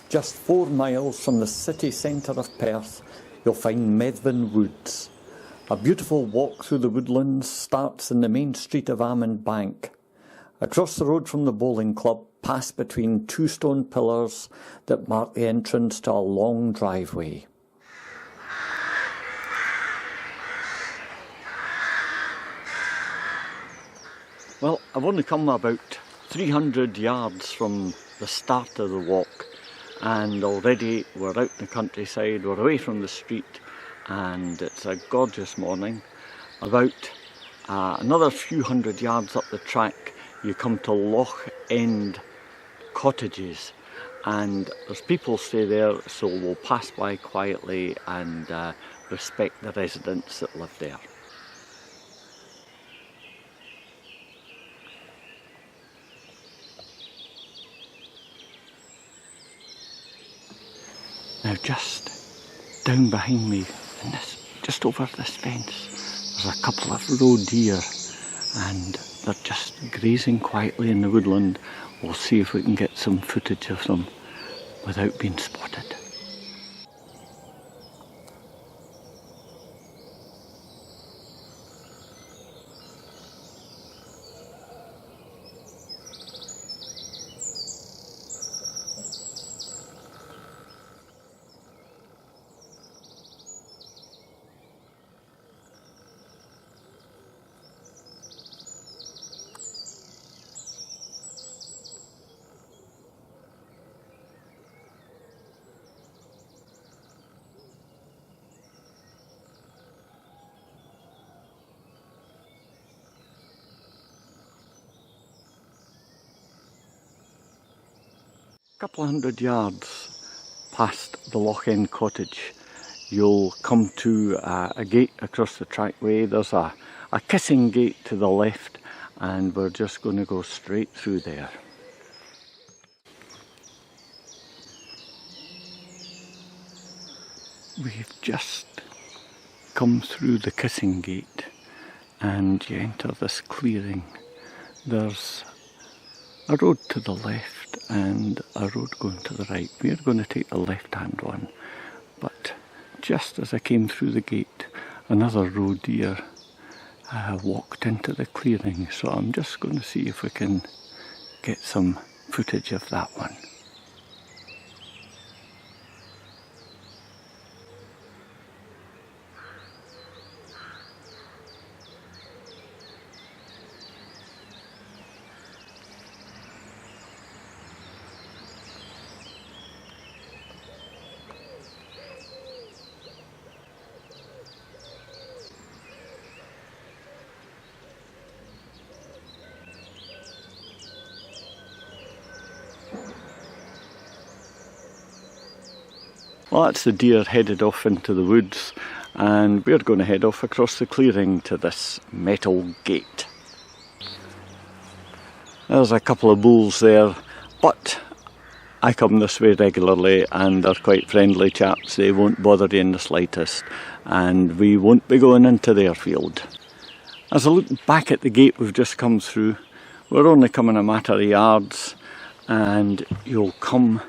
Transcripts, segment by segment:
Just 4 miles from the city centre of Perth, you'll find Methven Woods. A beautiful walk through the woodlands starts in the main street of Almondbank. Across the road from the bowling club, pass between 2 stone pillars that mark the entrance to a long driveway. Well, I've only come about 300 yards from the start of the walk, and already we're out in the countryside, we're away from the street, and it's a gorgeous morning. About another few hundred yards up the track, you come to Loch End cottages, and there's people stay there, so we'll pass by quietly and respect the residents that live there. Now just down behind me, in this, just over this fence, there's a couple of roe deer, and they're just grazing quietly in the woodland. We'll see if we can get some footage of them without being spotted. A couple of hundred yards past the Loch End cottage, you'll come to a gate across the trackway. There's a kissing gate to the left, and we're just going to go straight through there. We've just come through the kissing gate and you enter this clearing. There's a road to the left and a road going to the right. We're going to take the left-hand one, but just as I came through the gate, another roe deer walked into the clearing, so I'm just going to see if we can get some footage of that one. Well, that's the deer headed off into the woods, and we're going to head off across the clearing to this metal gate. There's a couple of bulls there, but I come this way regularly and they're quite friendly chaps. They won't bother you in the slightest, and we won't be going into their field. As I look back at the gate we've just come through, we're only coming a matter of yards, and you'll come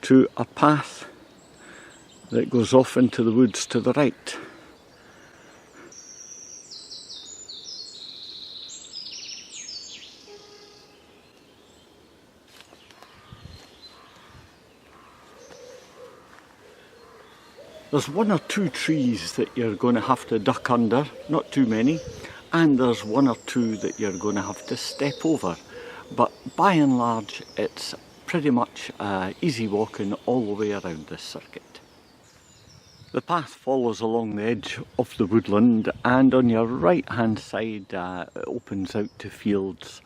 to a path that goes off into the woods to the right. There's 1 or 2 trees that you're going to have to duck under, not too many, and there's 1 or 2 that you're going to have to step over, but by and large it's pretty much easy walking all the way around this circuit. The path follows along the edge of the woodland, and on your right hand side it opens out to fields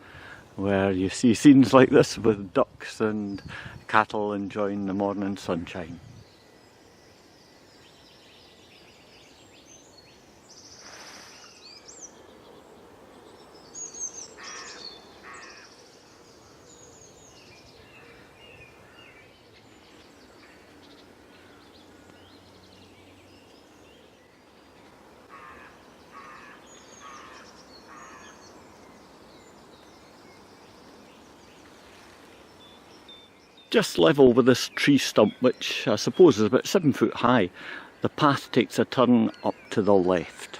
where you see scenes like this with ducks and cattle enjoying the morning sunshine. Just level with this tree stump, which I suppose is about 7 foot high, the path takes a turn up to the left.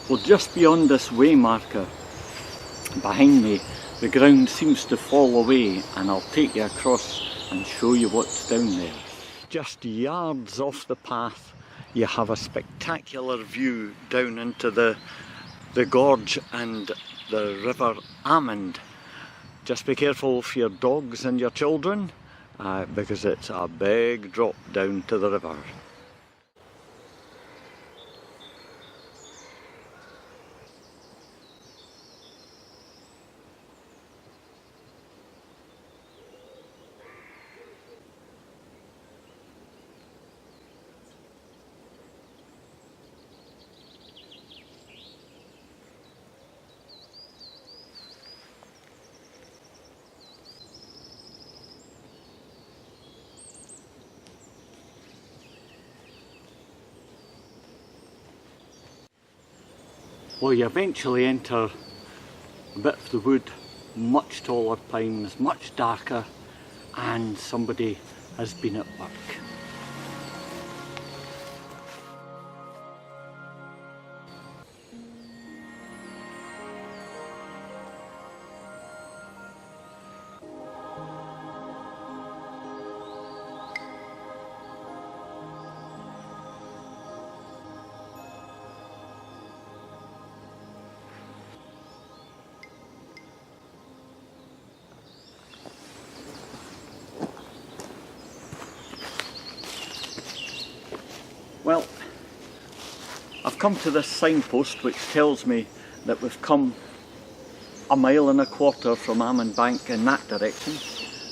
Well, just beyond this way marker behind me, the ground seems to fall away, and I'll take you across and show you what's down there. Just yards off the path, you have a spectacular view down into the gorge and the River Almond. Just be careful for your dogs and your children, because it's a big drop down to the river. Well, you eventually enter a bit of the wood, much taller pines, much darker, and somebody has been at work. Well, I've come to this signpost which tells me that we've come 1.25 miles from Almondbank in that direction,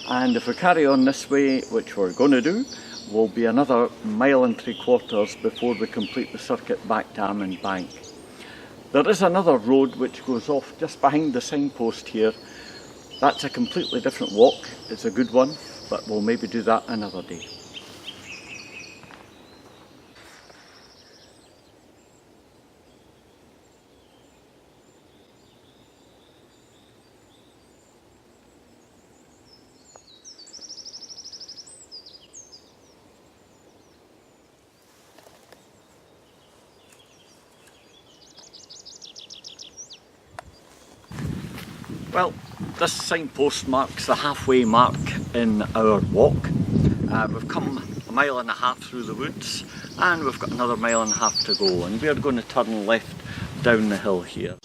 and if we carry on this way, which we're going to do, will be another 1.75 miles before we complete the circuit back to Almondbank. There is another road which goes off just behind the signpost here. That's a completely different walk. It's a good one, but we'll maybe do that another day. Well, this signpost marks the halfway mark in our walk. We've come 1.5 miles through the woods, and we've got another 1.5 miles to go, and we're going to turn left down the hill here.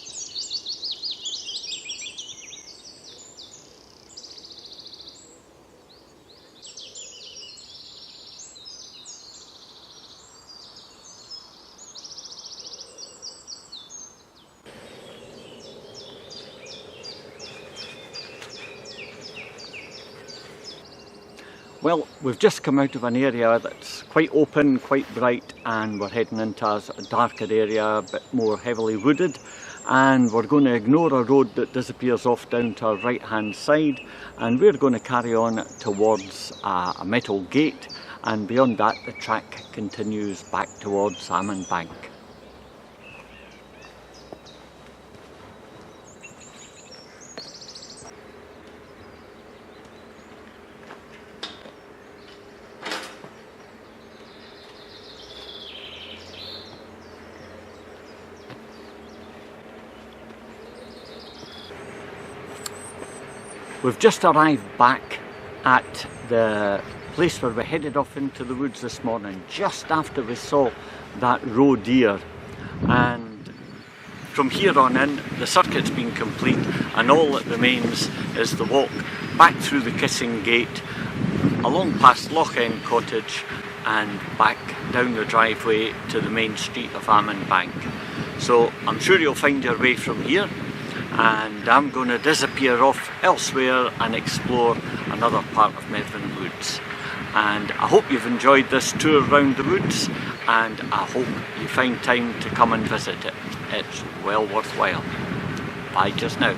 Well, we've just come out of an area that's quite open, quite bright, and we're heading into a darker area, a bit more heavily wooded, and we're going to ignore a road that disappears off down to our right hand side, and we're going to carry on towards a metal gate, and beyond that the track continues back towards Almondbank. We've just arrived back at the place where we headed off into the woods this morning, just after we saw that road here, and from here on in the circuit's been complete, and all that remains is the walk back through the Kissing Gate, along past Loch End Cottage and back down the driveway to the main street of Almondbank. So I'm sure you'll find your way from here, and I'm going to disappear off elsewhere and explore another part of Methven Woods. And I hope you've enjoyed this tour around the woods, and I hope you find time to come and visit it. It's well worthwhile. Bye just now.